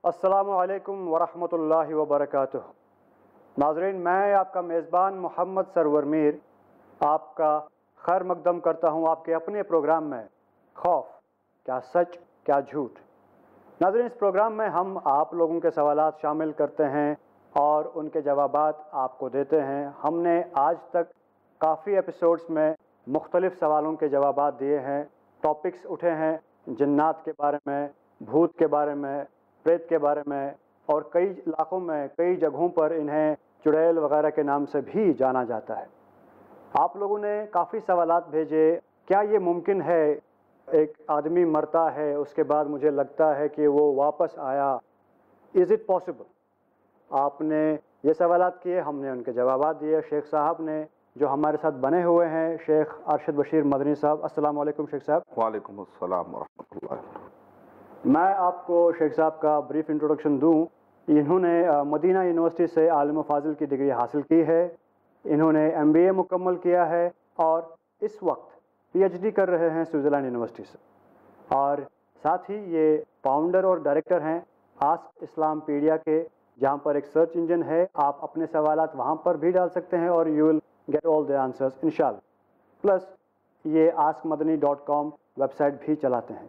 السلام علیکم ورحمۃ اللہ وبرکاتہ۔ ناظرین، میں آپ کا میزبان محمد سرور میر آپ کا خیر مقدم کرتا ہوں آپ کے اپنے پروگرام میں خوف کیا سچ کیا جھوٹ۔ ناظرین، اس پروگرام میں ہم آپ لوگوں کے سوالات شامل کرتے ہیں اور ان کے جوابات آپ کو دیتے ہیں۔ ہم نے آج تک کافی ایپیسوڈز میں مختلف سوالوں کے جوابات دیے ہیں، ٹاپکس اٹھے ہیں جنات کے بارے میں، بھوت کے بارے میں، پریت کے بارے میں، اور کئی علاقوں میں کئی جگہوں پر انہیں چڑیل وغیرہ کے نام سے بھی جانا جاتا ہے۔ آپ لوگوں نے کافی سوالات بھیجے، کیا یہ ممکن ہے ایک آدمی مرتا ہے اس کے بعد مجھے لگتا ہے کہ وہ واپس آیا، از اٹ پاسبل؟ آپ نے یہ سوالات کیے، ہم نے ان کے جوابات دیے۔ شیخ صاحب نے جو ہمارے ساتھ بنے ہوئے ہیں، شیخ ارشد بشیر مدنی صاحب، السلام علیکم شیخ صاحب۔ وعلیکم السلام ورحمۃ اللہ۔ میں آپ کو شیخ صاحب کا بریف انٹروڈکشن دوں۔ انہوں نے مدینہ یونیورسٹی سے عالم و فاضل کی ڈگری حاصل کی ہے، انہوں نے MBA مکمل کیا ہے اور اس وقت PhD کر رہے ہیں سوئٹزرلینڈ یونیورسٹی سے، اور ساتھ ہی یہ فاؤنڈر اور ڈائریکٹر ہیں آسک اسلام پیڈیا کے، جہاں پر ایک سرچ انجن ہے، آپ اپنے سوالات وہاں پر بھی ڈال سکتے ہیں اور you will get all the answers انشاءاللہ۔ پلس یہ askmadani.com ویب سائٹ بھی چلاتے ہیں۔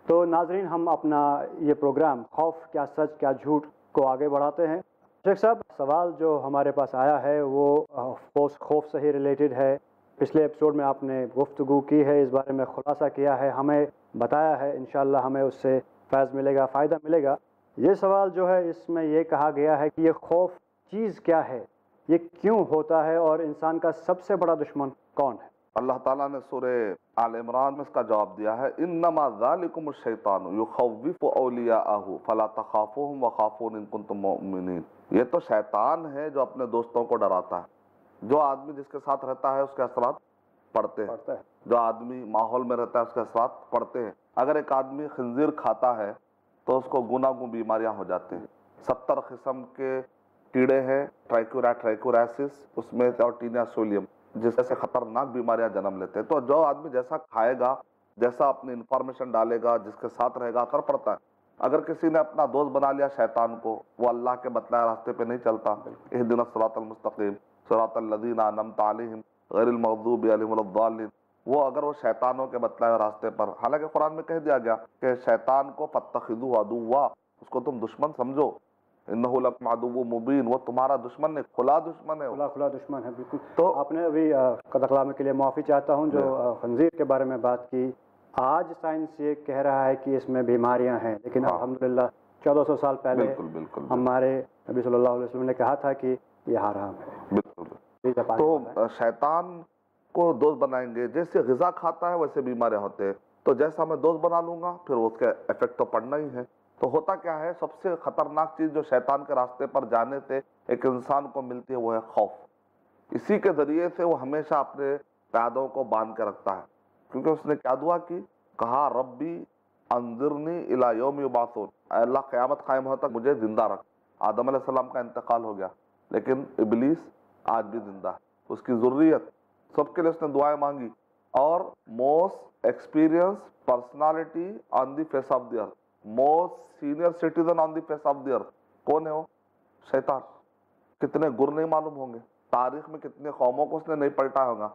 تو ناظرین، ہم اپنا یہ پروگرام خوف کیا سچ کیا جھوٹ کو آگے بڑھاتے ہیں۔ شیخ صاحب، سوال جو ہمارے پاس آیا ہے وہ خوف سے ہی ریلیٹڈ ہے۔ پچھلے ایپیسوڈ میں آپ نے گفتگو کی ہے، اس بارے میں خلاصہ کیا ہے، ہمیں بتایا ہے، انشاءاللہ ہمیں اس سے فیض ملے گا، فائدہ ملے گا۔ یہ سوال جو ہے اس میں یہ کہا گیا ہے کہ یہ خوف چیز کیا ہے، یہ کیوں ہوتا ہے، اور انسان کا سب سے بڑا دشمن کون ہے؟ اللہ تعالیٰ نے سورہ آل عمران میں اس کا جواب دیا ہے، انما ذالکم الشیطان یخوف اولیاءہ فلا تخافوہم وخافون ان کنتم مؤمنین۔ یہ تو شیطان ہے جو اپنے دوستوں کو ڈراتا ہے۔ جو آدمی جس کے ساتھ رہتا ہے اس کے اثرات پڑتے ہیں، جو آدمی ماحول میں رہتا ہے اس کے اثرات پڑتے ہیں۔ اگر ایک آدمی خنزیر کھاتا ہے تو اس کو گناگوں بیماریاں ہو جاتے ہیں۔ 70 قسم کے کیڑے ہیں، ٹرائکورائسس اس میں، اور ٹینیا سولیم، جس سے خطرناک بیماریاں جنم لیتے ہیں۔ تو جو آدمی جیسا کھائے گا، جیسا اپنی انفارمیشن ڈالے گا، جس کے ساتھ رہے گا، اثر پڑتا ہے۔ اگر کسی نے اپنا دوست بنا لیا شیطان کو، وہ اللہ کے بتلائے راستے پہ نہیں چلتا، اہدنا الصراط المستقیم صراط الذین انعمت علیہم غیر المغضوب علیہم ولا الضالین، اگر وہ شیطانوں کے بتلائے راستے پر، حالانکہ قرآن میں کہہ دیا گیا کہ شیطان کو فاتخذوہ عدوا، اس کو تم دشمن سمجھو، انہ لکم عدو مبین، وہ تمہارا دشمن نہیں، کھلا دشمن ہے، کھلا دشمن ہے، بالکل۔ تو آپ نے ابھی قطع کلام کے لیے معافی چاہتا ہوں جو خنزیر کے بارے میں بات کی۔ آج سائنس یہ کہہ رہا ہے کہ اس میں بیماریاں ہیں، لیکن الحمدللہ 1400 سال پہلے ہمارے نبی صلی اللہ علیہ وسلم نے کہا تھا کہ یہ حرام ہے۔ بالکل۔ تو شیطان کو دوست بنائیں گے، جیسے غذا کھاتا ہے ویسے بیماریاں ہوتے ہیں، تو جیسا میں دوست بنا لوں گا پھر اس کے ایفیکٹ تو پڑنا ہی ہے۔ تو ہوتا کیا ہے، سب سے خطرناک چیز جو شیطان کے راستے پر جانے سے ایک انسان کو ملتی ہے وہ ہے خوف۔ اسی کے ذریعے سے وہ ہمیشہ اپنے پیادوں کو باندھ کے رکھتا ہے، کیونکہ اس نے کیا دعا کی، کہا ربی انظرنی الی یوم یبعثون، اے اللہ قیامت قائم ہوتا مجھے زندہ رکھ۔ آدم علیہ السلام کا انتقال ہو گیا، لیکن ابلیس آج بھی زندہ ہے، اس کی ذریت، سب کے لیے اس نے دعائیں مانگی۔ اور most experience personality on the face of the earth, most senior citizen on the face of the earth کون ہے؟ وہ شیطان۔ کتنے گر نہیں معلوم ہوں گے، تاریخ میں کتنے قوموں کو اس نے نہیں پلٹا ہوگا،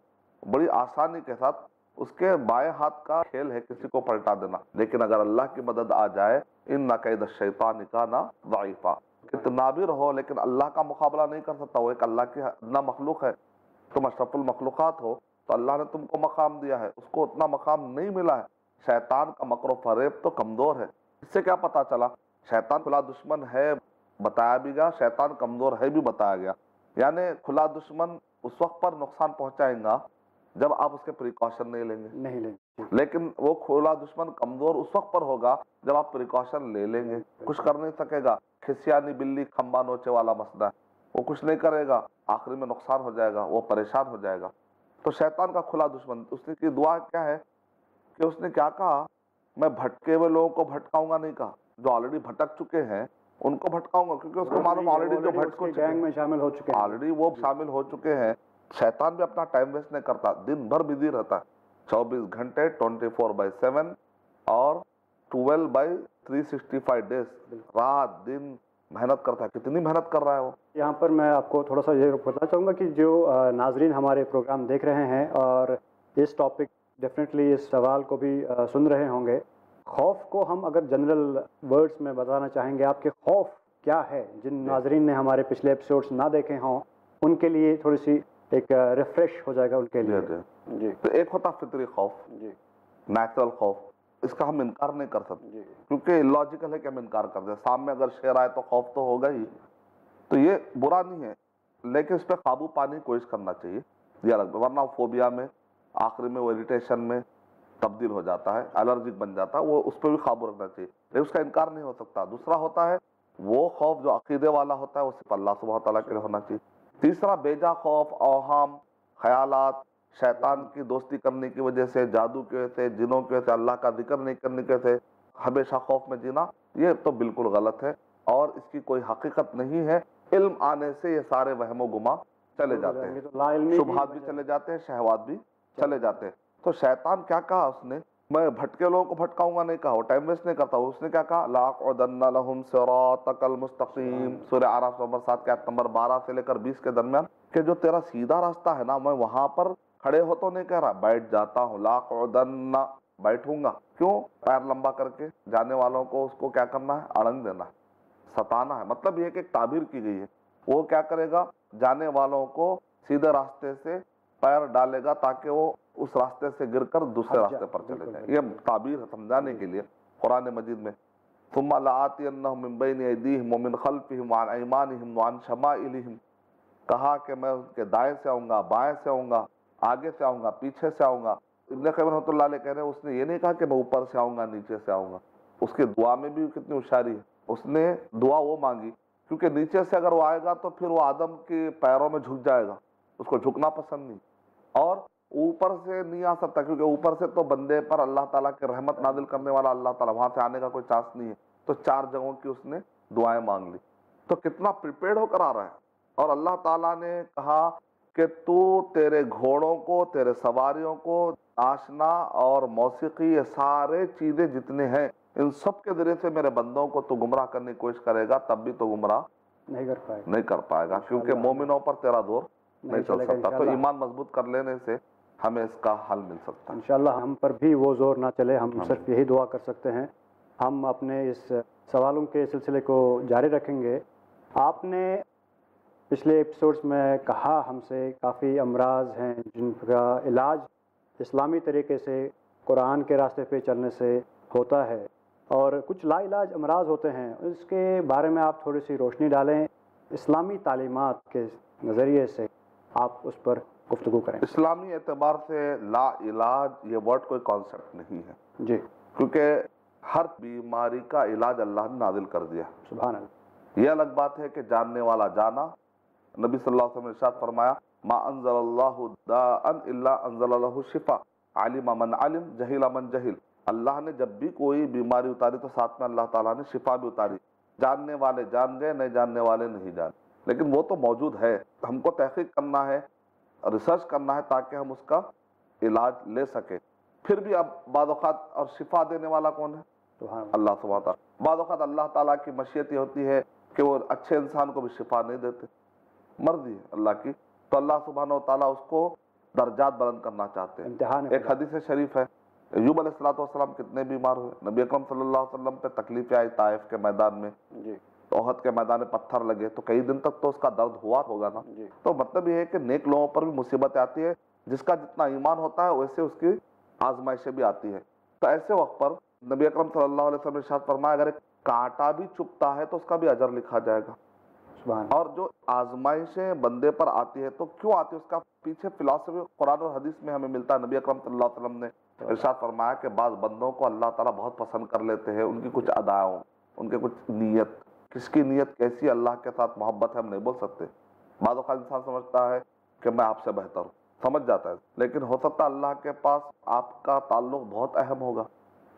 بڑی آسانی کے ساتھ اس کے بائیں ہاتھ کا کھیل ہے کسی کو پلٹا دینا۔ لیکن اگر اللہ کی مدد آ جائے، ان کید الشیطان کان ضعیفا، کتنا بھی رہو لیکن اللہ کا مقابلہ نہیں کر سکتا، وہ ایک اللہ کی اتنا مخلوق ہے، تم اشرف المخلوقات ہو، تو اللہ نے تم کو مقام دیا ہے، اس کو اتنا مقام نہیں ملا ہے۔ شیطان کا مکر و فریب تو کمزور ہے۔ اس سے کیا پتا چلا، شیطان کھلا دشمن ہے بتایا بھی گیا، شیطان کمزور ہے بھی بتایا گیا۔ یعنی کھلا دشمن اس وقت پر نقصان پہنچائیں گا جب آپ اس کے پریکاشن نہیں لیں گے، لیکن وہ کھلا دشمن کمزور اس وقت پر ہوگا جب آپ پریکاشن لے لیں گے۔ کچھ کر نہیں سکے گا، کھسیانی بلی کھمبا نوچے والا مسئلہ ہے، وہ کچھ نہیں کرے گا، آخری میں نقصان ہو جائے گا، وہ پریشان ہو جائے گا۔ تو شیطان کا کھلا دشمن، اس نے کی دعا کیا ہے کہ اس نے کیا کہا، میں بھٹکے ہوئے لوگوں کو بھٹکاؤں گا نہیں کہا، جو آلریڈی بھٹک چکے ہیں ان کو بھٹکاؤں گا، کیونکہ اس کو معلوم آلریڈی جو بھٹک گینگ میں شامل ہو چکے ہیں، آلریڈی وہ شامل ہو چکے ہیں۔ شیطان بھی اپنا ٹائم ویسٹ نہیں کرتا، دن بھر بزی رہتا ہے، 24 گھنٹے 24/7، اور 12/365 डेज, रात दिन मेहनत करता है. कितनी मेहनत कर रहा है वो. यहाँ पर मैं आपको थोड़ा सा ये बताना चाहूँगा कि जो नाजरीन हमारे प्रोग्राम देख रहे हैं और इस टॉपिक डेफिनेटली इस सवाल को भी सुन रहे होंगे, खौफ को हम अगर जनरल वर्ड्स में बताना चाहेंगे, आपके खौफ क्या है? जिन नाजरीन ने हमारे पिछले एपिसोड्स ना देखे हों उनके लिए थोड़ी सी एक रिफ्रेश हो जाएगा उनके लिए. जी. तो एक होता फितरी खौफ, जी, नेचुरल खौफ, इसका हम इनकार नहीं कर सकते क्योंकि इलॉजिकल है कि हम इनकार कर दें. सामने अगर शेर आए तो खौफ तो होगा ही, तो ये बुरा नहीं है, लेकिन इस पर काबू पाने की कोशिश करना चाहिए, ये अलग. वरना फोबिया में आखिरी में वो इरिटेशन में तब्दील हो जाता है, एलर्जिक बन जाता है, वो उस पर भी काबू रखना चाहिए, लेकिन उसका इनकार नहीं हो सकता. दूसरा होता है वो खौफ जो अकीदे वाला होता है, वो सिर्फ अल्लाह सुब्हानहू तआला के लिए होना चाहिए. तीसरा बेजा खौफ, अवहाम, ख्यालात, शैतान की दोस्ती करने की वजह से, जादू की वजह से, जिनों की वजह से, अल्लाह का जिक्र नहीं करने की वजह से हमेशा खौफ में जीना, ये तो बिल्कुल गलत है और इसकी कोई हकीकत नहीं है. इल्म आने से ये सारे वहमो गुमा चले जाते हैं, शुबहात भी चले जाते हैं, शहवात भी चले जाते हैं. तो शैतान क्या कहा उसने, मैं भटके लोगों को भटकाऊंगा नहीं कहा, वो टाइम वेस्ट नहीं करता. उसने क्या कहा, लाक़उदन्ना लहुम सिरातकल मुस्तक़ीम, सूरह आराफ नंबर 7 के आयत नंबर 12 से लेकर 20 के दरमियान, कि जो तेरा सीधा रास्ता है ना, मैं वहां पर खड़े हो तो नहीं कह रहा, बैठ जाता हूँ. लाक़उदन्ना, बैठूंगा. क्यों? पैर लंबा करके जाने वालों को उसको क्या करना है, अड़ंग देना है, सताना है. मतलब ये कि एक ताबीर की गई है, वो क्या करेगा, जाने वालों को सीधे रास्ते से पैर डालेगा ताकि वो उस रास्ते से गिरकर दूसरे रास्ते पर चले जाए. ये ताबीर है समझाने के लिए कुरान मजीद में. सुम्मा लआतियन्नहुम मिन बैनि अयदीहिम व मिन खल्फिहिम व अन अयमानिहिम व अन शमाइलिहिम, कहा कि मैं उनके दाएं से आऊंगा, बाएं से आऊंगा, आगे से आऊंगा, पीछे से आऊंगा. इब्न क़य्यिम रहमतुल्लाह अलैह कह रहे हैं, उसने ये नहीं कहा कि मैं ऊपर से आऊंगा, नीचे से आऊंगा. उसकी दुआ में भी कितनी होशियारी है, उसने दुआ वो मांगी क्योंकि नीचे से अगर वो आएगा तो फिर वो आदम के पैरों में झुक जाएगा, उसको झुकना पसंद नहीं. और ऊपर से नहीं आ सकता क्योंकि ऊपर से तो बंदे पर अल्लाह ताला की रहमत नाजिल करने वाला अल्लाह ताला, वहां से आने का कोई चांस नहीं है. तो 4 जगहों की उसने दुआएं मांग ली. तो कितना प्रिपेयर्ड होकर आ रहा है. और अल्लाह ताला ने कहा कि तू तेरे घोड़ों को, तेरे सवारियों को, आशना और मौसीकी, ये सारे चीजें जितने हैं, इन सब के जरिए से मेरे बंदों को तू गुमराह करने की कोशिश करेगा, तब भी तो गुमराह नहीं कर पाएगा क्योंकि मोमिनों पर तेरा जोर नहीं चल सकता. तो ईमान मजबूत कर लेने से हमें इसका हल मिल सकता है. इंशाअल्लाह हम पर भी वो जोर ना चले, हम सिर्फ यही दुआ कर सकते हैं. हम अपने इस सवालों के सिलसिले को जारी रखेंगे. आपने पिछले एपिसोड्स में कहा हमसे काफ़ी अमराज हैं जिनका इलाज इस्लामी तरीके से कुरान के रास्ते पे चलने से होता है, और कुछ लाइलाज अमराज होते हैं. इसके बारे में आप थोड़ी सी रोशनी डालें, इस्लामी तालीमात के नज़रिए से आप उस पर गुफ्तगू करें. इस्लामी एतबार से ला इलाज ये वर्ड कोई कॉन्सेप्ट नहीं है जी, क्योंकि हर बीमारी का इलाज अल्लाह ने नाजिल कर दिया. सुभान अल्लाह. ये अलग बात है कि जानने वाला जाना. नबी सल्लल्लाहु अलैहि वसल्लम ने इरशाद फरमाया, मा अंज़लल्लाहु दाअन इल्ला अंज़ल लहु शिफा, अलिमा मन अलिम, जहिला मन जहिल. अल्लाह ने जब भी कोई बीमारी उतारी तो साथ में अल्लाह ताला ने शिफा भी उतारी. जानने वाले जान गए, नहीं जानने वाले नहीं जान, लेकिन वो तो मौजूद है. हमको तहकीक करना है, रिसर्च करना है ताकि हम उसका इलाज ले सके. फिर भी अब बादौक़ात और शिफा देने वाला कौन है? अल्लाह सुब्हानहू तआला. बादौक़ात अल्लाह ताला की मशीयत होती है कि वो अच्छे इंसान को भी शिफा नहीं देते, मर्जी है अल्लाह की. तो अल्लाह सुब्हानहू तआला उसको दर्जात बुलंद करना चाहते हैं. एक हदीस शरीफ है, अय्यूब अलैहिस्सलाम कितने बीमार हुए, नबी अकरम सल्लल्लाहु अलैहि वसल्लम पे तकलीफें आई ताइफ के मैदान में, ओहद के मैदान में पत्थर लगे, तो कई दिन तक तो उसका दर्द हुआ होगा ना. तो मतलब ये है कि नेक लोगों पर भी मुसीबत आती है, जिसका जितना ईमान होता है वैसे उसकी आजमाइशें भी आती है. तो ऐसे वक्त पर नबी अकरम सल्लल्लाहु अलैहि वसल्लम ने इरशाद फरमाया, अगर एक कांटा भी चुभता है तो उसका भी अजर लिखा जाएगा. और जो आजमाइशें बंदे पर आती है तो क्यों आती है, उसका पीछे फिलॉसफी कुरान और हदीस में हमें मिलता है. नबी अकरम सल्लल्लाहु अलैहि वसल्लम ने इरशाद फरमाया कि बाज़ बंदों को अल्लाह ताला बहुत पसंद कर लेते हैं, उनकी कुछ अदाओं, उनके कुछ नीयत, किसकी नीयत कैसी अल्लाह के साथ मोहब्बत है हम नहीं बोल सकते. बाद वक़्त इंसान समझता है कि मैं आपसे बेहतर हूँ, समझ जाता है, लेकिन हो सकता है अल्लाह के पास आपका ताल्लुक बहुत अहम होगा,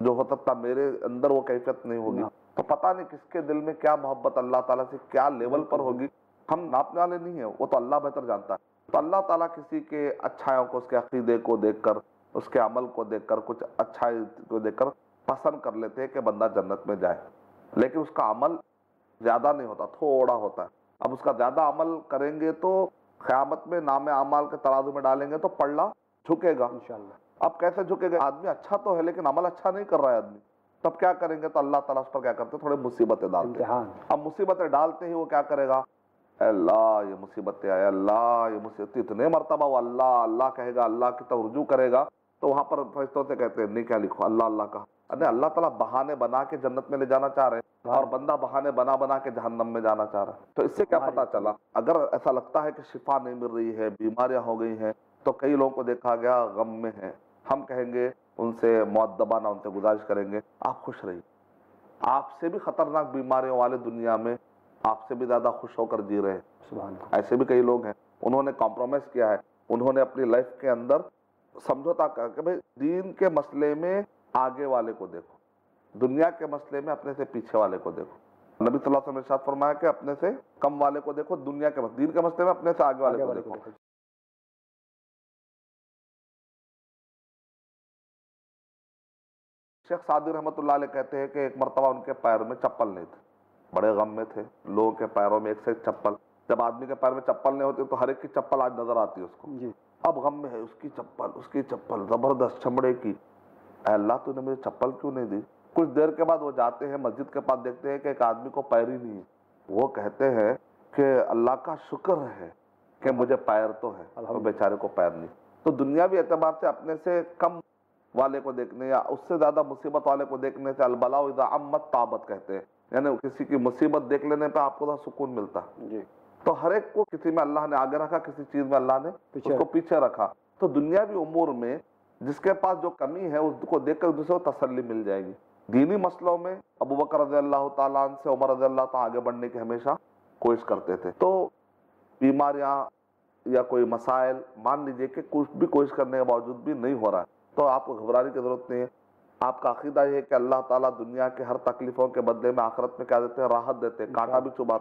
जो हो सकता मेरे अंदर वो कैफियत नहीं होगी. तो पता नहीं किसके दिल में क्या मोहब्बत अल्लाह ताला से क्या लेवल पर होगी, हम नापने वाले नहीं है, वो तो अल्लाह बेहतर जानता है. तो अल्लाह ताला किसी के अच्छाइयों को, उसके अकीदे को देखकर, उसके अमल को देखकर, कुछ अच्छाई को देखकर पसंद कर लेते हैं कि बंदा जन्नत में जाए, लेकिन उसका अमल ज्यादा नहीं होता, थोड़ा होता है। अब उसका ज्यादा अमल करेंगे तो क़यामत में नाम अमाल के तराजू में डालेंगे तो पल्ला झुकेगा इंशाअल्लाह। अब कैसे झुकेगा? आदमी अच्छा तो है लेकिन अमल अच्छा नहीं कर रहा है आदमी, तब क्या करेंगे? तो अल्लाह ताला उस पर क्या करते हैं? थोड़े मुसीबतें डालते हैं। अब मुसीबतें डालते ही वो क्या करेगा? अल्लाह ये मुसीबतें आए, अल्लाह ये मुसीबत, इतने मरतबा वो अल्लाह अल्लाह कहेगा, अल्लाह की तरफ रुजू करेगा, तो वहां पर फरिश्तों से कहते हैं नहीं क्या लिखो, अल्लाह अल्लाह का। अरे अल्लाह ताला बहाने बना के जन्नत में ले जाना चाह रहे हैं और बंदा बहाने बना बना के जहन्नम में जाना चाह रहा है। तो इससे क्या पता चला? अगर ऐसा लगता है कि शिफा नहीं मिल रही है, बीमारियां हो गई हैं, तो कई लोगों को देखा गया गम में है, हम कहेंगे उनसे मुअद्दबाना उनसे गुजारिश करेंगे आप खुश रहिए, आपसे भी खतरनाक बीमारियों वाले दुनिया में आपसे भी ज्यादा खुश होकर जी रहे हैं। ऐसे भी कई लोग हैं, उन्होंने कॉम्प्रोमाइज किया है, उन्होंने अपनी लाइफ के अंदर समझौता कर कि भाई दीन के मसले में आगे वाले को देखो, दुनिया के मसले में अपने से पीछे वाले को देखो। नबी सल्लल्लाहु अलैहि वसल्लम ने इरशाद फरमाया कि अपने से कम वाले को देखो, दुनिया के दीन के मसले में अपने से आगे वाले को देखो। शेख सादी रहमतुल्लाह अलैह कहते हैं कि एक मरतबा उनके पैर में चप्पल नहीं थे, बड़े गम में थे, लोगों के पैरों में एक से एक चप्पल, जब आदमी के पैर में चप्पल नहीं होती तो हर एक की चप्पल आज नजर आती है उसको जी। अब गम में है, उसकी चप्पल जबरदस्त चमड़े की, अल्लाह तूने मुझे चप्पल क्यों नहीं दी? कुछ देर के बाद वो जाते हैं मस्जिद के पास, देखते हैं कि एक आदमी को पैर ही नहीं है। वो कहते हैं कि अल्लाह का शुक्र है कि मुझे पैर तो है और बेचारे को पैर नहीं। तो दुनियावी एतबार से अपने से कम वाले को देखने या उससे ज्यादा मुसीबत वाले को देखने से अलबला इज़ा अम्मत ताबत कहते हैं, यानी किसी की मुसीबत देख लेने पे आपको तो सुकून मिलता है। तो हर एक को किसी में अल्लाह ने आगे रखा, किसी चीज में अल्लाह ने उसको पीछे रखा। तो दुनियावी उमूर में जिसके पास जो कमी है उसको देखकर दूसरे को तसल्ली मिल जाएगी। दीनी मसलों में अबू बकर रज़ियल्लाहु ताला अन्हु से उमर रज़ियल्लाहु ताला आगे बढ़ने की हमेशा कोशिश करते थे। तो बीमारियां या कोई मसाइल मान लीजिए कि कुछ भी कोशिश करने के बावजूद भी नहीं हो रहा है, तो आपको घबराने की जरूरत नहीं है। आपका अकीदा ये है कि अल्लाह ताला दुनिया के हर तकलीफों के बदले में आखिरत में क्या देते हैं? राहत देते हैं, कांटा भी चुभा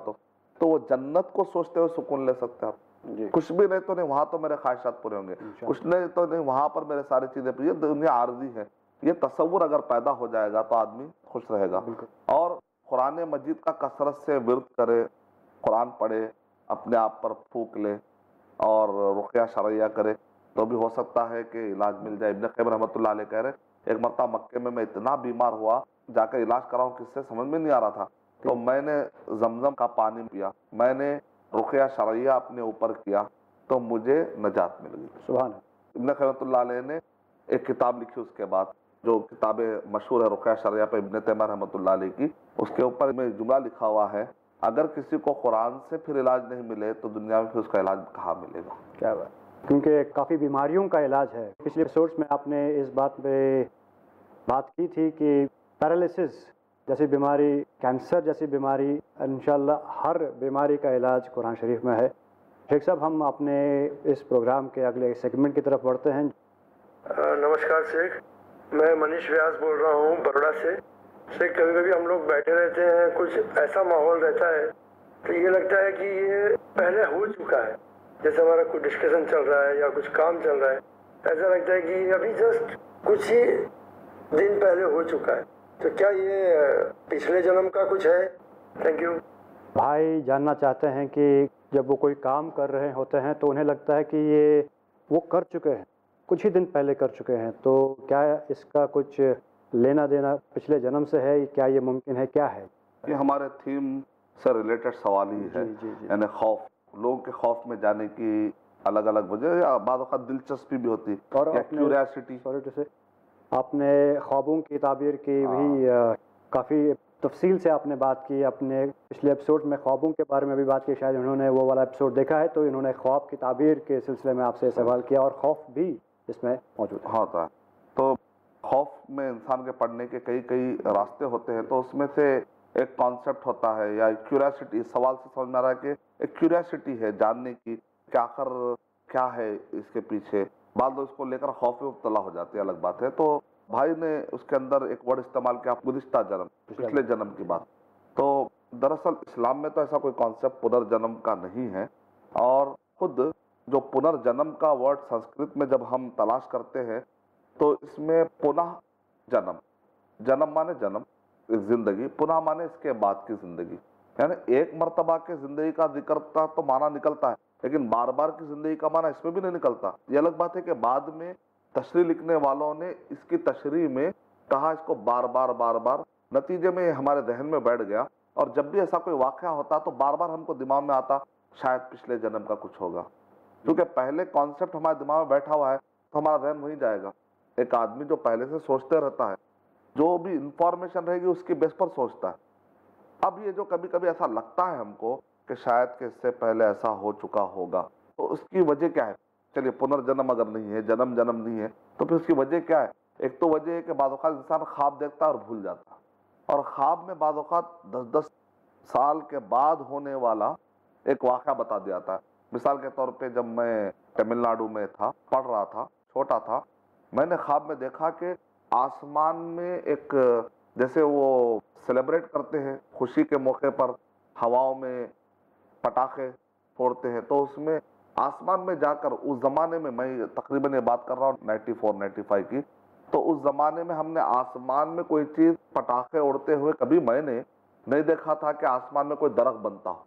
तो वो जन्नत को सोचते हुए सुकून ले सकते हैं आप। कुछ भी नहीं तो नहीं वहां तो मेरे ख्वाहिशात पूरे होंगे, कुछ नहीं तो नहीं वहां पर मेरे सारी चीजें पूरी। ये दुनिया आर्जी है, ये तसव्वुर अगर पैदा हो जाएगा तो आदमी खुश रहेगा। और कुरान मजीद का कसरत से विर्द करे, कुरान पढ़े, अपने आप पर फूक ले और रुक़या शरइया करे तो भी हो सकता है कि इलाज मिल जाए। इब्न क़य्यिम रहमतुल्लाह अलैह कह रहे, एक मरतबा मक्के में मैं इतना बीमार हुआ, जाकर इलाज कराऊं किससे समझ में नहीं आ रहा था, तो मैंने जमजम का पानी पिया, मैंने रुक़या शरइया अपने ऊपर किया तो मुझे नजात मिल गई। सुभान अल्लाह। इब्न क़य्यिम रहमतुल्लाह अलैह ने एक किताब लिखी उसके बाद, जो किताबें मशहूर है रुक़या शरइया पे इब्न तैमिया रहमतुल्लाह अलैह की, उसके ऊपर में जुमला लिखा हुआ है, अगर किसी को कुरान से फिर इलाज नहीं मिले तो दुनिया में फिर उसका इलाज कहाँ मिलेगा। क्या बात, क्योंकि काफ़ी बीमारियों का इलाज है। पिछले एपिसोड्स में आपने इस बात पे बात की थी कि पैरालिसिस जैसी बीमारी, कैंसर जैसी बीमारी, इंशाअल्लाह हर बीमारी का इलाज कुरान शरीफ में है। शेख साहब, हम अपने इस प्रोग्राम के अगले सेगमेंट की तरफ बढ़ते हैं। नमस्कार शेख, मैं मनीष व्यास बोल रहा हूँ बड़ौदा से। शेख, कभी कभी हम लोग बैठे रहते हैं, कुछ ऐसा माहौल रहता है तो ये लगता है कि ये पहले हो चुका है, जैसे हमारा कुछ डिस्कशन चल रहा है या कुछ काम चल रहा है, ऐसा लगता है कि अभी जस्ट कुछ ही दिन पहले हो चुका है। तो क्या ये पिछले जन्म का कुछ है? Thank you. भाई जानना चाहते हैं कि जब वो कोई काम कर रहे होते हैं तो उन्हें लगता है कि ये वो कर चुके हैं, कुछ ही दिन पहले कर चुके हैं, तो क्या इसका कुछ लेना देना पिछले जन्म से है? क्या ये मुमकिन है? क्या है ये? हमारे थीम से रिलेटेड सवाल ही है, यानी खौफ, लोगों के खौफ में जाने की अलग अलग वजह या बाद वक्त दिलचस्पी भी होती और क्यूरियोसिटी। जैसे आपने ख्वाबों की ताबीर की भी काफ़ी तफसील से आपने बात की, अपने पिछले एपिसोड में ख्वाबों के बारे में भी बात की, शायद उन्होंने वो वाला एपिसोड देखा है तो इन्होंने ख्वाब की ताबीर के सिलसिले में आपसे सवाल किया और खौफ भी इसमें मौजूद होता है। तो खौफ में इंसान के पढ़ने के कई रास्ते होते हैं, तो उसमें से एक कॉन्सेप्ट होता है या क्यूरियोसिटी, सवाल से समझ में आ रहा है कि एक क्यूरियोसिटी है जानने की कि आखिर क्या है इसके पीछे। बाद में उसको लेकर खौफ में मुब्तला हो जाते हैं, अलग बात है। तो भाई ने उसके अंदर एक वर्ड इस्तेमाल किया, गुज़िश्ता जन्म, पिछले जन्म की बात। तो दरअसल इस्लाम में तो ऐसा कोई कॉन्सेप्ट पुनर्जन्म का नहीं है, और खुद जो पुनर्जन्म का वर्ड संस्कृत में जब हम तलाश करते हैं तो इसमें पुनः जन्म जन्म माने जन्म, एक जिंदगी, पुनः माने इसके बाद की जिंदगी। यानी एक मर्तबा के जिंदगी का जिक्र का तो माना निकलता है, लेकिन बार बार की जिंदगी का माना इसमें भी नहीं निकलता। ये अलग बात है कि बाद में तशरीह लिखने वालों ने इसकी तशरीह में कहा इसको बार बार बार बार, नतीजे में ये हमारे जहन में बैठ गया, और जब भी ऐसा कोई वाक़या होता तो बार बार हमको दिमाग में आता शायद पिछले जन्म का कुछ होगा, क्योंकि पहले कॉन्सेप्ट हमारे दिमाग में बैठा हुआ है तो हमारा जहन वहीं जाएगा। एक आदमी जो पहले से सोचते रहता है, जो भी इंफॉर्मेशन रहेगी उसकी बेस पर सोचता है। अब ये जो कभी कभी ऐसा लगता है हमको कि शायद कि इससे पहले ऐसा हो चुका होगा, तो उसकी वजह क्या है? चलिए, पुनर्जन्म अगर नहीं है, जन्म जन्म नहीं है, तो फिर उसकी वजह क्या है? एक तो वजह है कि बाद औक़ात इंसान ख्वाब देखता है और भूल जाता है, और ख्वाब में बाद औक़ात 10-10 साल के बाद होने वाला एक वाक़या बता दिया जाता है। मिसाल के तौर पे जब मैं तमिलनाडु में था, पढ़ रहा था, छोटा था, मैंने ख्वाब में देखा कि आसमान में एक, जैसे वो सेलिब्रेट करते हैं खुशी के मौके पर, हवाओं में पटाखे फोड़ते हैं, तो उसमें आसमान में जाकर उस ज़माने में, मैं तकरीबन ये बात कर रहा हूँ 94-95 की, तो उस ज़माने में हमने आसमान में कोई चीज़, पटाखे उड़ते हुए कभी मैंने नहीं देखा था कि आसमान में कोई दरख्त बनता हो,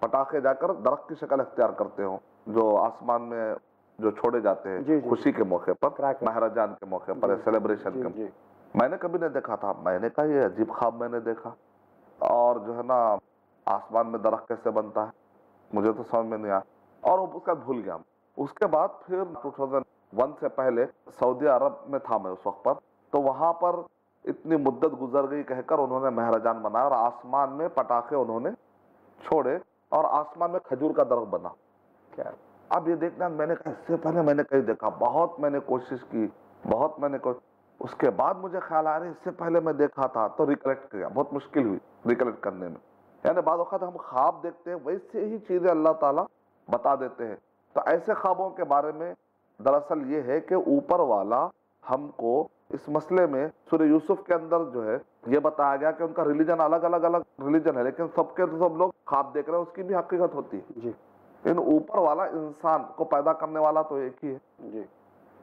पटाखे जाकर दरख्त की शक्ल इख्तियार करते हो, जो आसमान में जो छोड़े जाते हैं खुशी के मौके पर, महाराजान के मौके पर, सेलिब्रेशन के। मैंने कभी नहीं देखा था। मैंने कहा ये अजीब ख्वाब मैंने देखा, और जो है ना आसमान में दरख्त कैसे बनता है, मुझे तो समझ में नहीं आया, और उसका भूल गया। उसके बाद फिर 2001 से पहले सऊदी अरब में था मैं उस वक्त पर, तो वहाँ पर इतनी मुद्दत गुजर गई कहकर उन्होंने महाराजान बनाया, और आसमान में पटाखे उन्होंने छोड़े, और आसमान में खजूर का दरख्त बना। क्या अब ये देखना, मैंने कहा इससे पहले मैंने कहीं देखा, बहुत मैंने कोशिश की, बहुत मैंने उसके बाद मुझे ख्याल आ रहा है इससे पहले मैं देखा था, तो रिकलेक्ट किया, बहुत मुश्किल हुई रिकलेक्ट करने में। यानी बाद वक़्त हम ख्वाब देखते हैं, वैसे ही चीज़ें अल्लाह ताला बता देते हैं। तो ऐसे ख्वाबों के बारे में दरअसल ये है कि ऊपर वाला हमको इस मसले में, सूरह यूसुफ के अंदर जो है ये बताया गया कि उनका रिलीजन अलग अलग रिलीजन है, लेकिन सबके सब लोग ख्वाब देख रहे हैं, उसकी भी हकीकत होती है जी। इन ऊपर वाला इंसान को पैदा करने वाला तो एक ही है जी।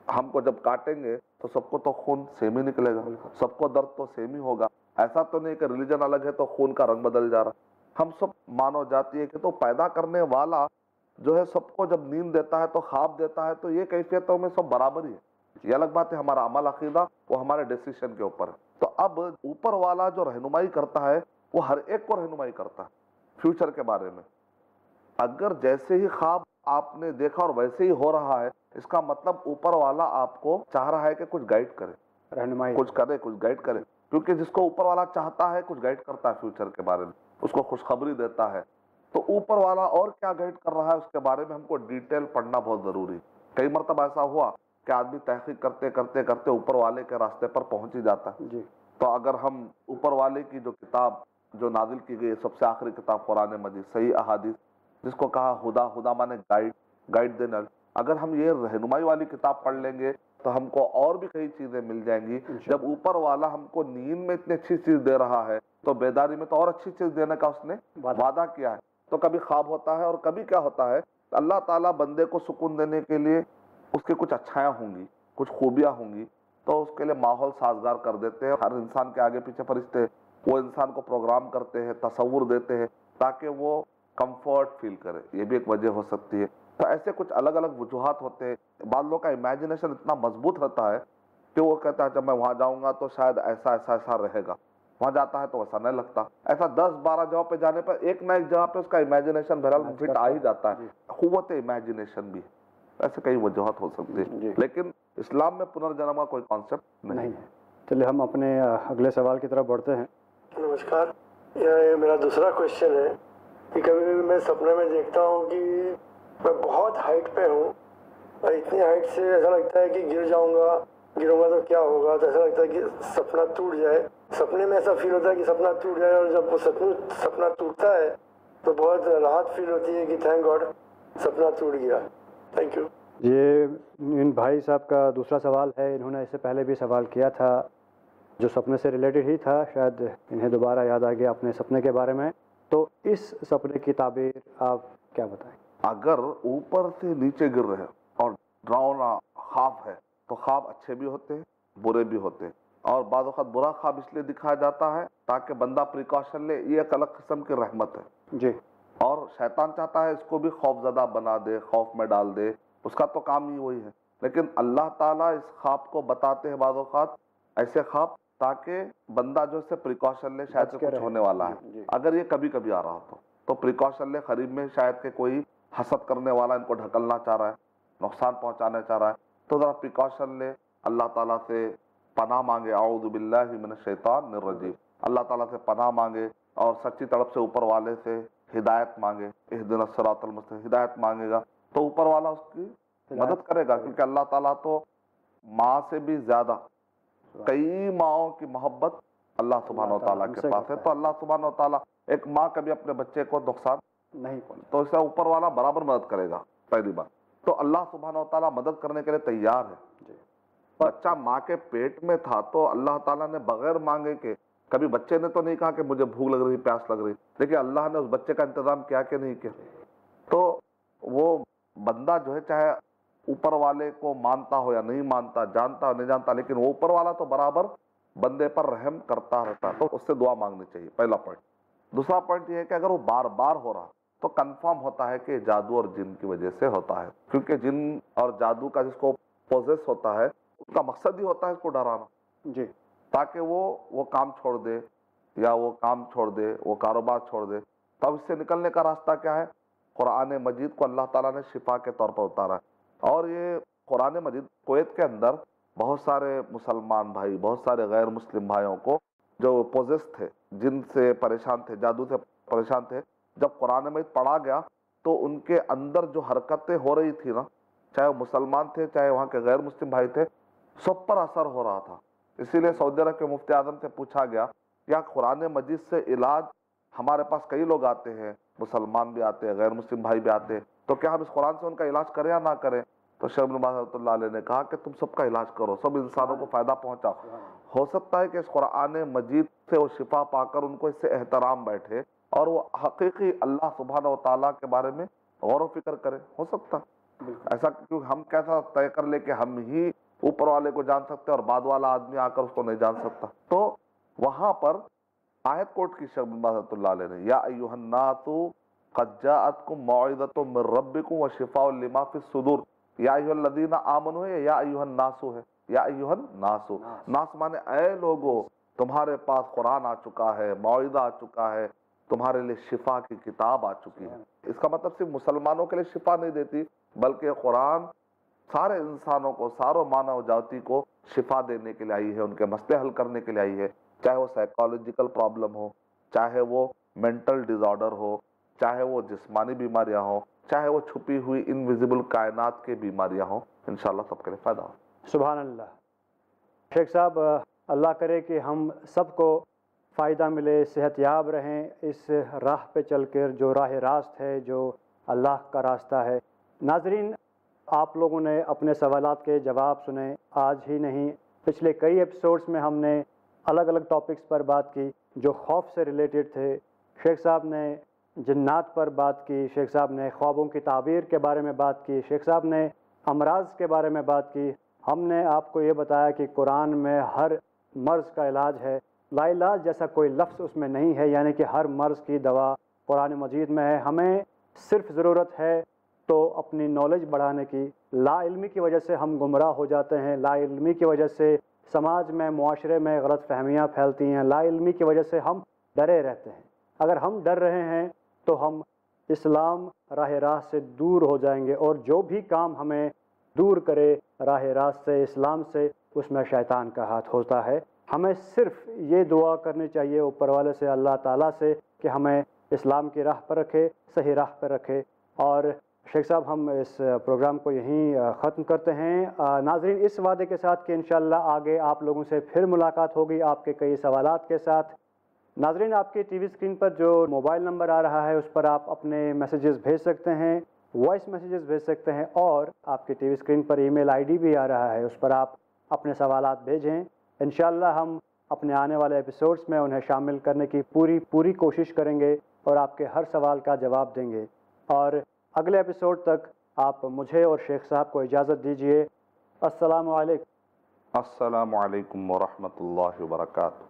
हमको जब काटेंगे तो सबको तो खून सेम ही निकलेगा, सबको दर्द तो सेम ही होगा। ऐसा तो नहीं कि रिलीजन अलग है तो खून का रंग बदल जा रहा। हम सब मानव जाति है कि, तो पैदा करने वाला जो है सबको जब नींद देता है तो ख्वाब देता है, तो ये कैफियतों में सब बराबर ही है। ये अलग बात है, हमारा अमल अकीदा वो हमारे डिसीजन के ऊपर है। तो अब ऊपर वाला जो रहनुमाई करता है वो हर एक को रहनुमाई करता है फ्यूचर के बारे में। अगर जैसे ही ख्वाब आपने देखा और वैसे ही हो रहा है, इसका मतलब ऊपर वाला आपको चाह रहा है कि कुछ गाइड करे, रहनुमाई कुछ करे, कुछ गाइड करे, क्योंकि जिसको ऊपर वाला चाहता है कुछ गाइड करता है फ्यूचर के बारे में, उसको खुशखबरी देता है। तो ऊपर वाला और क्या गाइड कर रहा है उसके बारे में हमको डिटेल पढ़ना बहुत जरूरी है। कई मरतबा ऐसा हुआ कि आदमी तहकीक करते करते करते ऊपर वाले के रास्ते पर पहुंच ही जाता है जी। तो अगर हम ऊपर वाले की जो किताब जो नाजिल की गई, सबसे आखिरी किताब कुरान मजीद, सही अहादीस, जिसको कहा हुदा, हुदा माने गाइड देना, अगर हम ये रहनुमाई वाली किताब पढ़ लेंगे तो हमको और भी कई चीजें मिल जाएंगी। जब ऊपर वाला हमको नींद में इतनी अच्छी चीज दे रहा है तो बेदारी में तो और अच्छी चीज देने का उसने वादा किया है। तो कभी ख्वाब होता है और कभी क्या होता है, अल्लाह ताला बंदे को सुकून देने के लिए उसके कुछ अच्छाइयाँ होंगी, कुछ खूबियाँ होंगी, तो उसके लिए माहौल साजगार कर देते हैं। हर इंसान के आगे पीछे फरिश्ते वो इंसान को प्रोग्राम करते हैं, तसव्वुर देते हैं ताकि वो कंफर्ट फील करे। ये भी एक वजह हो सकती है। तो ऐसे कुछ अलग अलग वजूहात होते हैं। बाद लोगों का इमेजिनेशन इतना मजबूत रहता है कि वो कहता है जब मैं वहाँ जाऊँगा तो शायद ऐसा ऐसा ऐसा रहेगा, वहाँ जाता है तो ऐसा नहीं लगता। ऐसा 10-12 जगह पे जाने पर एक ना एक जगह पे उसका इमेजिनेशन बहरहाल फिट आ ही जाता है। क़ुव्वत इमेजिनेशन भी, ऐसे कई वजूहात हो सकती है, लेकिन इस्लाम में पुनर्जन्म का कोई कॉन्सेप्ट नहीं है। चलिए हम अपने अगले सवाल की तरफ बढ़ते हैं। नमस्कार, ये मेरा दूसरा क्वेश्चन है कि कभी कभी मैं सपने में देखता हूँ कि मैं बहुत हाइट पे हूँ और इतनी हाइट से ऐसा लगता है कि गिरूंगा तो क्या होगा, तो ऐसा लगता है कि सपना टूट जाए। सपने में ऐसा फील होता है कि सपना टूट जाए, और जब वो सपना टूटता है तो बहुत राहत फील होती है कि थैंक गॉड सपना टूट गया। Thank you. ये इन भाई साहब का दूसरा सवाल है। इन्होंने इससे पहले भी सवाल किया था जो सपने से रिलेटेड ही था, शायद इन्हें दोबारा याद आ गया अपने सपने के बारे में। तो इस सपने की ताबीर आप क्या बताएं? अगर ऊपर से नीचे गिर रहे हैं और डरावना ख्वाब है तो ख्वाब अच्छे भी होते हैं, बुरे भी होते हैं। اور بعض اوقات برا خواب اس لیے دکھایا جاتا ہے تاکہ بندہ پریکاشن لے، یہ ایک الگ قسم کی رحمت ہے جی اور شیطان چاہتا ہے اس کو بھی خوف زدہ بنا دے، خوف میں ڈال دے، اس کا تو کام ہی وہی ہے. لیکن اللہ تعالیٰ اس خواب کو بتاتے ہیں بعض اوقات ایسے خواب تاکہ بندہ جو سے پریکاشن لے، شاید بچ سے کے کچھ رہے. ہونے والا ہے. جی اگر یہ کبھی کبھی آ رہا ہو تو پریکاشن لے، قریب میں شاید کہ کوئی حسد کرنے والا ان کو ڈھکلنا چاہ رہا ہے، نقصان پہنچانا چاہ رہا ہے، تو ذرا پریکاشن لے، اللہ تعالیٰ سے پناہ مانگے. اعوذ باللہ من الشیطان الرجیم، اللہ تعالیٰ سے پناہ مانگے اور سچی طرف سے اوپر والے سے ہدایت مانگے. اہدنا الصراط المستقیم، ہدایت مانگے گا تو اوپر والا اس کی مدد کرے گا، کیونکہ اللہ تعالیٰ تو ماں سے بھی زیادہ کئی ماؤں کی محبت اللہ سبحانہ و تعالیٰ کے پاس ہے. تو اللہ سبحانہ و تعالیٰ، ایک ماں کبھی اپنے بچے کو نقصان نہیں تو اسے اوپر والا برابر مدد کرے گا. پہلی بات تو اللہ سبحانہ و تعالیٰ مدد کرنے کے لیے تیار ہے. جی بچہ ماں کے پیٹ میں تھا تو اللہ تعالیٰ نے بغیر مانگے کے، کبھی بچے نے تو نہیں کہا کہ مجھے بھوک لگ رہی، پیاس لگ رہی، لیکن اللہ نے اس بچے کا انتظام کیا کہ نہیں کیا. تو وہ بندہ جو ہے چاہے اوپر والے کو مانتا ہو یا نہیں مانتا، جانتا ہو نہیں جانتا، لیکن وہ اوپر والا تو برابر بندے پر رحم کرتا رہتا، تو اس سے دعا مانگنی چاہیے. پہلا پوائنٹ. دوسرا پوائنٹ یہ ہے کہ اگر وہ بار بار ہو رہا تو کنفرم ہوتا ہے کہ جادو اور جن کی وجہ سے ہوتا ہے، کیونکہ جن اور جادو کا جس کو پوزیس ہوتا ہے اس کا مقصد ہی ہوتا ہے اس کو ڈرانا، جی تاکہ وہ کام چھوڑ دے یا وہ کام چھوڑ دے، وہ کاروبار چھوڑ دے. تب اس سے نکلنے کا راستہ کیا ہے؟ قرآن مجید کو اللہ تعالیٰ نے شفا کے طور پر اتارا ہے. اور یہ قرآن مجید کویت کے اندر بہت سارے مسلمان بھائی، بہت سارے غیر مسلم بھائیوں کو جو پوزیس تھے، جن سے پریشان تھے، جادو سے پریشان تھے، جب قرآن مجید پڑھا گیا تو ان کے اندر جو حرکتیں ہو رہی تھی نا، چاہے وہ مسلمان تھے چاہے وہاں کے غیر مسلم بھائی تھے، سب پر اثر ہو رہا تھا. اسی لیے سعودی عرب کے مفتی اعظم سے پوچھا گیا کیا قرآن مجید سے علاج، ہمارے پاس کئی لوگ آتے ہیں، مسلمان بھی آتے ہیں، غیر مسلم بھائی بھی آتے ہیں، تو کیا ہم اس قرآن سے ان کا علاج کریں یا نہ کریں؟ تو شیخ ابن باز رحمۃ اللہ علیہ نے کہا کہ تم سب کا علاج کرو، سب انسانوں کو فائدہ پہنچاؤ. ہو سکتا ہے کہ اس قرآن مجید سے وہ شفا پا کر ان کو اس سے احترام بیٹھے اور وہ حقیقی اللہ سبحانہ و تعالیٰ کے بارے میں غور و فکر کرے. ہو سکتا ایسا، کیونکہ ہم کیسا طے کر لے کہ ہم ہی اوپر والے کو جان سکتے اور بعد والا آدمی آ کر اس کو نہیں جان سکتا. تو وہاں پر آیت کوٹ کی شیخ ابن باز رحمۃ اللہ علیہ نے، یا ایھا الناس قد جاءتکم موعظۃ من ربکم وشفاء لما فی الصدور. یا ایھا الذین آمنوا ہے یا ایھا الناس ہے، یا ایھا الناس، ناس مانے اے لوگو، تمہارے پاس قرآن آ چکا ہے، موعظہ آ چکا ہے، تمہارے لیے شفا کی کتاب آ چکی ہے. اس کا مطلب صرف مسلمانوں کے لیے شفا نہیں دیتی، بلکہ قرآن سارے انسانوں کو، ساروں مانو جاتی کو شفا دینے کے لیے آئی ہے، ان کے مسئلے حل کرنے کے لیے آئی ہے. چاہے وہ سائیکالوجیکل پرابلم ہو، چاہے وہ مینٹل ڈیز آرڈر ہو، چاہے وہ جسمانی بیماریاں ہوں، چاہے وہ چھپی ہوئی انویزیبل کائنات کی بیماریاں ہوں، انشاءاللہ سب کے لیے فائدہ ہو. سبحان اللہ. شیخ صاحب، اللہ کرے کہ ہم سب کو فائدہ ملے، صحت یاب رہیں اس راہ پہ چل کر جو راہ راست ہے، جو اللہ کا راستہ ہے. ناظرین، آپ لوگوں نے اپنے سوالات کے جواب سنے. آج ہی نہیں، پچھلے کئی ایپیسوڈز میں ہم نے الگ الگ ٹاپکس پر بات کی جو خوف سے ریلیٹڈ تھے. شیخ صاحب نے جنات پر بات کی، شیخ صاحب نے خوابوں کی تعبیر کے بارے میں بات کی، شیخ صاحب نے امراض کے بارے میں بات کی. ہم نے آپ کو یہ بتایا کہ قرآن میں ہر مرض کا علاج ہے، لا علاج جیسا کوئی لفظ اس میں نہیں ہے، یعنی کہ ہر مرض کی دوا قرآن مجید میں ہے. ہمیں صرف ضرورت ہے تو اپنی نالج بڑھانے کی. لا علمی کی وجہ سے ہم گمراہ ہو جاتے ہیں، لا علمی کی وجہ سے سماج میں، معاشرے میں غلط فہمیاں پھیلتی ہیں، لا علمی کی وجہ سے ہم ڈرے رہتے ہیں. اگر ہم ڈر رہے ہیں تو ہم اسلام راہ راست سے دور ہو جائیں گے، اور جو بھی کام ہمیں دور کرے راہ راست سے، اسلام سے، اس میں شیطان کا ہاتھ ہوتا ہے. ہمیں صرف یہ دعا کرنی چاہیے اوپر والے سے، اللہ تعالیٰ سے، کہ ہمیں اسلام کی راہ پر رکھے، صحیح راہ پر رکھے. اور شیخ صاحب، ہم اس پروگرام کو یہیں ختم کرتے ہیں. ناظرین، اس وعدے کے ساتھ کہ انشاءاللہ آگے آپ لوگوں سے پھر ملاقات ہوگی آپ کے کئی سوالات کے ساتھ. ناظرین، آپ کی ٹی وی اسکرین پر جو موبائل نمبر آ رہا ہے اس پر آپ اپنے میسیجز بھیج سکتے ہیں، وائس میسیجز بھیج سکتے ہیں، اور آپ کی ٹی وی اسکرین پر ای میل آئی ڈی بھی آ رہا ہے، اس پر آپ اپنے سوالات بھیجیں. انشاءاللہ ہم اپنے آنے والے ایپیسوڈز میں انہیں شامل کرنے کی پوری کوشش کریں گے اور آپ کے ہر سوال کا جواب دیں گے. اور اگلے ایپیسوڈ تک آپ مجھے اور شیخ صاحب کو اجازت دیجیے. السلام علیکم. السلام علیکم ورحمۃ اللہ وبرکاتہ.